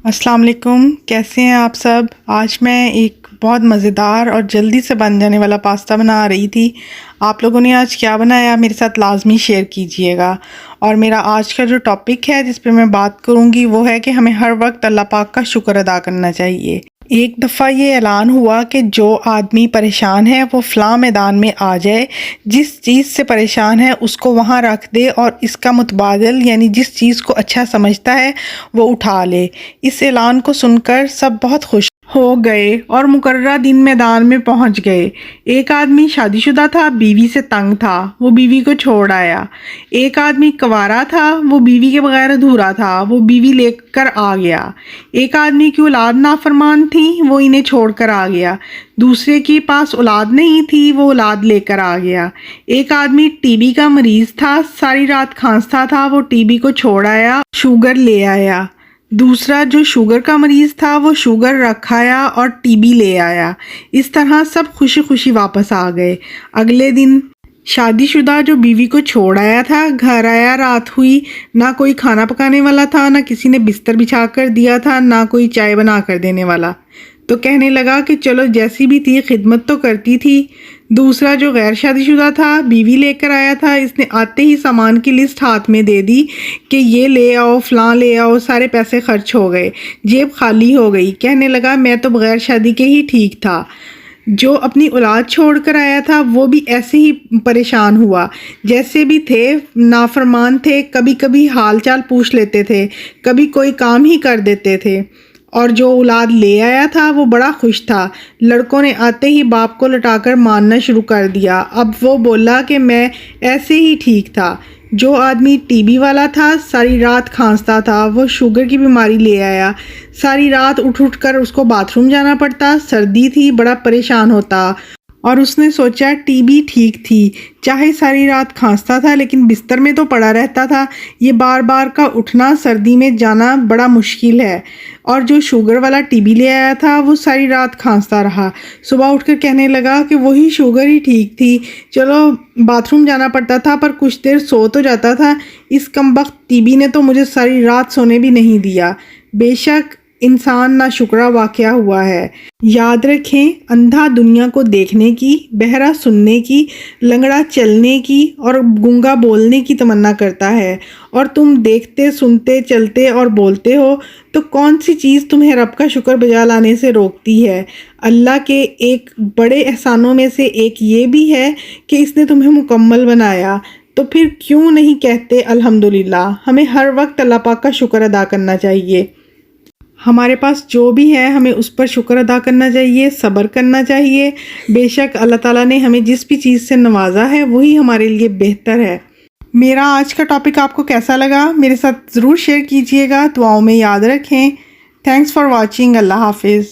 अस्सलाम वालेकुम, कैसे हैं आप सब। आज मैं एक बहुत मज़ेदार और जल्दी से बन जाने वाला पास्ता बना रही थी। आप लोगों ने आज क्या बनाया मेरे साथ लाजमी शेयर कीजिएगा। और मेरा आज का जो टॉपिक है जिस पे मैं बात करूँगी वो है कि हमें हर वक्त अल्लाह पाक का शुक्र अदा करना चाहिए। एक दफ़ा ये ऐलान हुआ कि जो आदमी परेशान है वो फ़लाँ मैदान में आ जाए, जिस चीज़ से परेशान है उसको वहाँ रख दे और इसका मुतबादिल यानी जिस चीज़ को अच्छा समझता है वो उठा ले। इस ऐलान को सुनकर सब बहुत खुश हो गए और मुकर्ररा दिन मैदान में पहुंच गए। एक आदमी शादीशुदा था, बीवी से तंग था, वो बीवी को छोड़ आया। एक आदमी कंवारा था, वो बीवी के बगैर अधूरा था, वो बीवी लेकर आ गया। एक आदमी की औलाद नाफरमान थी, वो इन्हें छोड़कर आ गया। दूसरे के पास औलाद नहीं थी, वो औलाद लेकर आ गया। एक आदमी टीबी का मरीज था, सारी रात खांसता था, वो टीबी को छोड़ आया, शुगर ले आया। दूसरा जो शुगर का मरीज़ था वो शुगर रखाया और टीबी ले आया। इस तरह सब खुशी खुशी वापस आ गए। अगले दिन शादीशुदा जो बीवी को छोड़ आया था घर आया, रात हुई, ना कोई खाना पकाने वाला था, ना किसी ने बिस्तर बिछा कर दिया था, ना कोई चाय बना कर देने वाला। तो कहने लगा कि चलो जैसी भी थी खिदमत तो करती थी। दूसरा जो गैर शादीशुदा था, बीवी लेकर आया था, इसने आते ही सामान की लिस्ट हाथ में दे दी कि ये ले आओ, फ़लाँ ले आओ। सारे पैसे खर्च हो गए, जेब खाली हो गई। कहने लगा मैं तो बगैर शादी के ही ठीक था। जो अपनी औलाद छोड़ कर आया था वो भी ऐसे ही परेशान हुआ, जैसे भी थे नाफरमान थे, कभी कभी हाल चाल पूछ लेते थे, कभी कोई काम ही कर देते थे। और जो औलाद ले आया था वो बड़ा खुश था। लड़कों ने आते ही बाप को लटाकर मारना शुरू कर दिया। अब वो बोला कि मैं ऐसे ही ठीक था। जो आदमी टीबी वाला था, सारी रात खांसता था, वो शुगर की बीमारी ले आया। सारी रात उठ उठ कर उसको बाथरूम जाना पड़ता, सर्दी थी, बड़ा परेशान होता। और उसने सोचा टीबी ठीक थी, चाहे सारी रात खांसता था लेकिन बिस्तर में तो पड़ा रहता था। ये बार बार का उठना, सर्दी में जाना बड़ा मुश्किल है। और जो शुगर वाला टीबी ले आया था वो सारी रात खांसता रहा। सुबह उठकर कहने लगा कि वही शुगर ही ठीक थी, चलो बाथरूम जाना पड़ता था पर कुछ देर सो तो जाता था। इस कमबख्त टीबी ने तो मुझे सारी रात सोने भी नहीं दिया। बेशक इंसान नाशुक्रा वाक़या हुआ है। याद रखें, अंधा दुनिया को देखने की, बहरा सुनने की, लंगड़ा चलने की और गूंगा बोलने की तमन्ना करता है, और तुम देखते सुनते चलते और बोलते हो, तो कौन सी चीज़ तुम्हें रब का शुक्र बजा लाने से रोकती है। अल्लाह के एक बड़े एहसानों में से एक ये भी है कि इसने तुम्हें मुकम्मल बनाया। तो फिर क्यों नहीं कहते अल्हम्दुलिल्लाह। हमें हर वक्त अल्लाह पाक का शुक्र अदा करना चाहिए। हमारे पास जो भी है हमें उस पर शुक्र अदा करना चाहिए, सब्र करना चाहिए। बेशक अल्लाह ताला ने हमें जिस भी चीज़ से नवाजा है वही हमारे लिए बेहतर है। मेरा आज का टॉपिक आपको कैसा लगा मेरे साथ ज़रूर शेयर कीजिएगा। दुआओं में याद रखें। Thanks for watching. अल्लाह हाफिज़।